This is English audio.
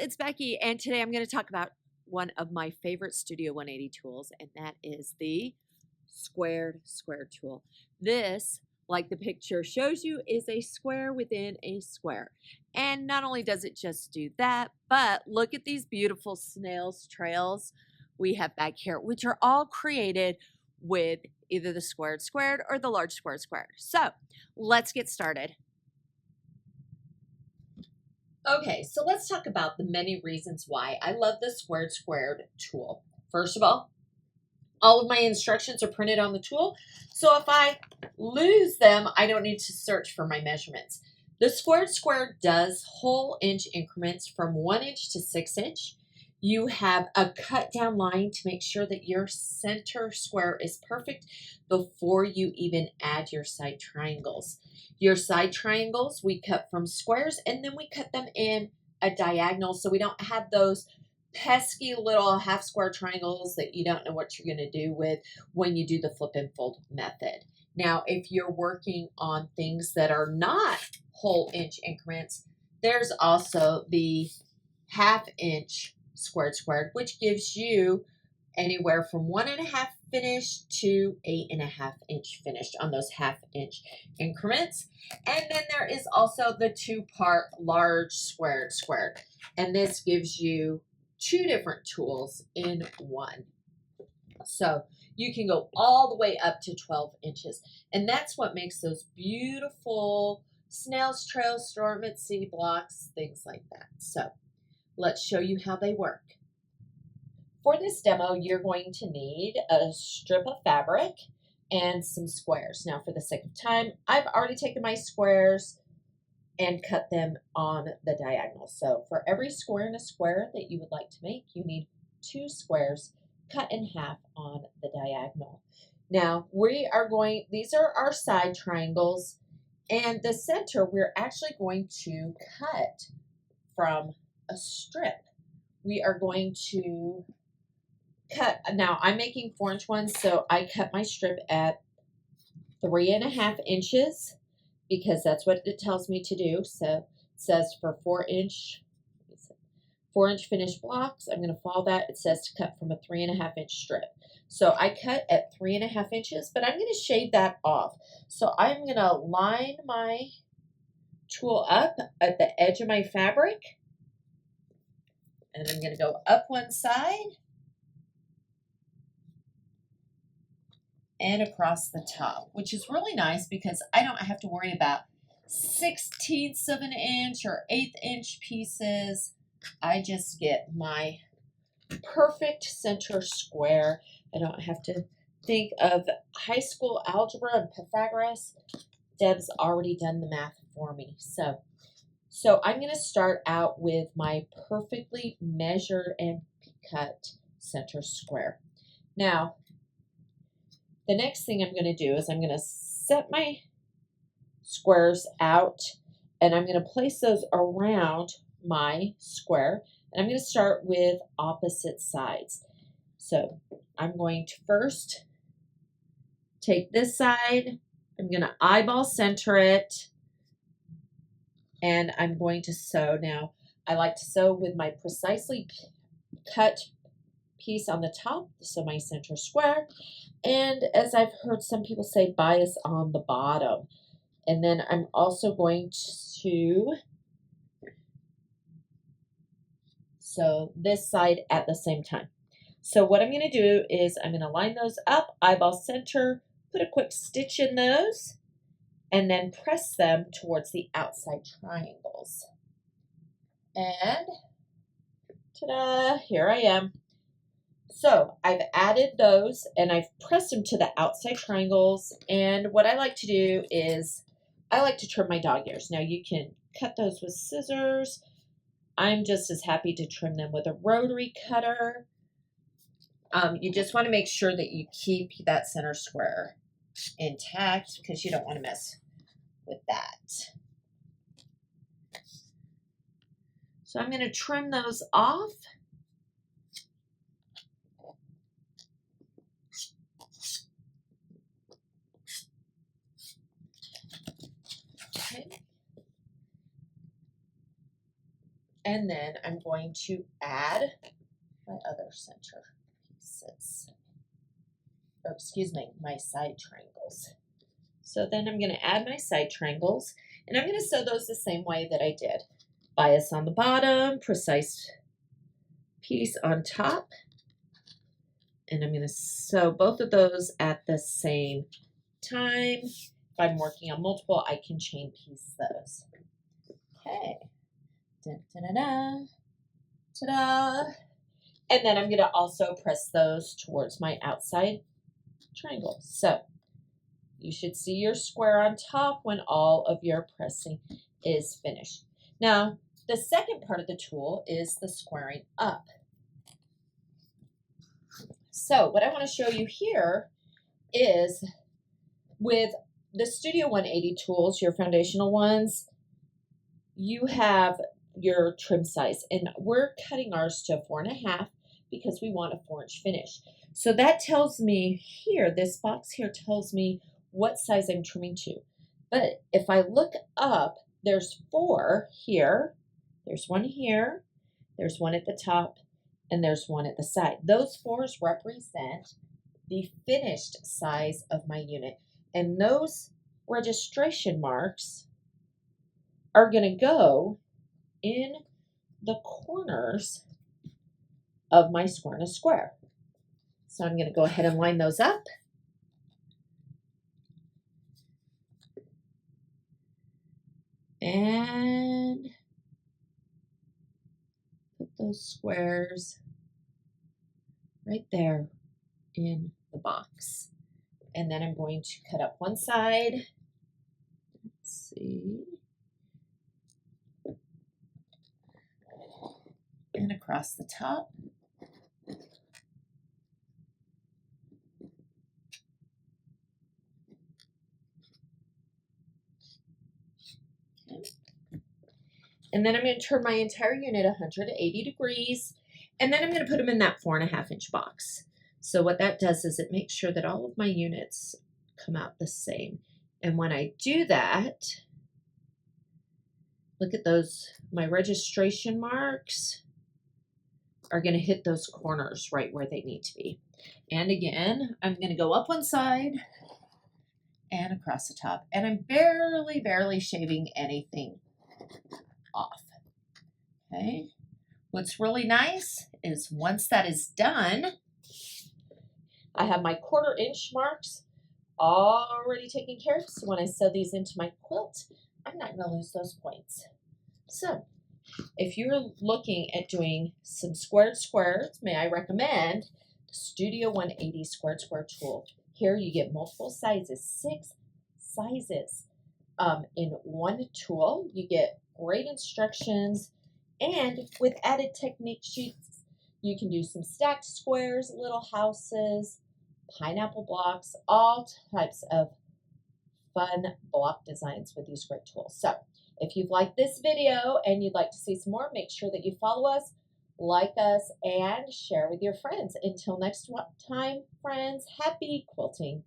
it's Becky, and today I'm going to talk about one of my favorite Studio 180 tools, and that is the squared square tool. This, like the picture shows you, is a square within a square. And not only does it just do that, but look at these beautiful snail's trails we have back here, which are all created with either the squared squared or the large squared squared. So let's get started. Okay, so let's talk about the many reasons why I love the squared squared tool. First of all of my instructions are printed on the tool, so if I lose them, I don't need to search for my measurements. The squared square does whole inch increments from 1 inch to 6 inch. You have a cut down line to make sure that your center square is perfect before you even add your side triangles. Your side triangles we cut from squares, and then we cut them in a diagonal so we don't have those pesky little half square triangles that you don't know what you're going to do with when you do the flip and fold method. Now, if you're working on things that are not whole inch increments, there's also the 1/2 inch squared squared, which gives you anywhere from 1.5 finished to 8.5 inch finished on those 1/2 inch increments. And then there is also the 2-part large squared squared, and this gives you 2 different tools in one. So you can go all the way up to 12 inches. And that's what makes those beautiful snail's trails, storm at sea blocks, things like that. So let's show you how they work. For this demo, you're going to need a strip of fabric and some squares. Now, for the sake of time, I've already taken my squares and cut them on the diagonal. So for every square in a square that you would like to make, you need 2 squares cut in half on the diagonal. Now these are our side triangles, and the center we're actually going to cut from a strip. We are going to cut, now I'm making 4-inch ones, so I cut my strip at 3.5 inches. Because that's what it tells me to do. So it says for 4-inch finished blocks, I'm going to follow that. It says to cut from a 3.5 inch strip. So I cut at 3.5 inches, but I'm going to shave that off. So I'm going to line my tool up at the edge of my fabric, and I'm going to go up one side and across the top, which is really nice because I don't have to worry about 1/16 of an inch or 1/8 inch pieces. I just get my perfect center square. I don't have to think of high school algebra and Pythagoras. Deb's already done the math for me. So I'm going to start out with my perfectly measured and cut center square. Now, the next thing I'm going to do is I'm going to set my squares out, and I'm going to place those around my square, and I'm going to start with opposite sides. So I'm going to first take this side, I'm going to eyeball center it, and I'm going to sew. Now, I like to sew with my precisely cut piece on the top, so my center square, and as I've heard some people say, bias on the bottom. And then I'm also going to sew this side at the same time. So what I'm going to do is I'm going to line those up, eyeball center, put a quick stitch in those, and then press them towards the outside triangles. And ta-da, here I am. So I've added those and I've pressed them to the outside triangles, and what I like to do is I like to trim my dog ears. Now you can cut those with scissors. I'm just as happy to trim them with a rotary cutter. You just want to make sure that you keep that center square intact because you don't want to mess with that. So I'm going to trim those off. Okay. And then I'm going to add my other center pieces. Or excuse me, my side triangles. So then I'm going to add my side triangles, and I'm going to sew those the same way that I did. Bias on the bottom, precise piece on top. And I'm going to sew both of those at the same time. If I'm working on multiple, I can chain piece those. Okay. Dun, dun, dun, dun. Ta-da! And then I'm going to also press those towards my outside triangle. So you should see your square on top when all of your pressing is finished. Now, the second part of the tool is the squaring up. So what I want to show you here is with the Studio 180 tools, your foundational ones, you have your trim size, and we're cutting ours to 4.5 because we want a 4-inch finish. So that tells me here, this box here tells me what size I'm trimming to. But if I look up, there's 4 here, there's one here, there's one at the top, and there's one at the side. Those 4s represent the finished size of my unit. And those registration marks are going to go in the corners of my square in a square. So I'm going to go ahead and line those up. And put those squares right there in the box. And then I'm going to cut up one side. Let's see. And across the top. Okay. And then I'm going to turn my entire unit 180 degrees. And then I'm going to put them in that 4.5-inch box. So what that does is it makes sure that all of my units come out the same. And when I do that, look at those, my registration marks are going to hit those corners right where they need to be. And again, I'm going to go up one side and across the top. And I'm barely shaving anything off. Okay. What's really nice is once that is done, I have my 1/4-inch marks already taken care of. So when I sew these into my quilt, I'm not going to lose those points. So if you're looking at doing some squared squares, may I recommend the Studio 180 Squared Square tool. Here you get multiple sizes, 6 sizes in one tool. You get great instructions, and with added technique sheets, you can do some stacked squares, little houses, pineapple blocks, all types of fun block designs with these great tools. So if you've liked this video and you'd like to see some more, make sure that you follow us, like us, and share with your friends. Until next time, friends, happy quilting.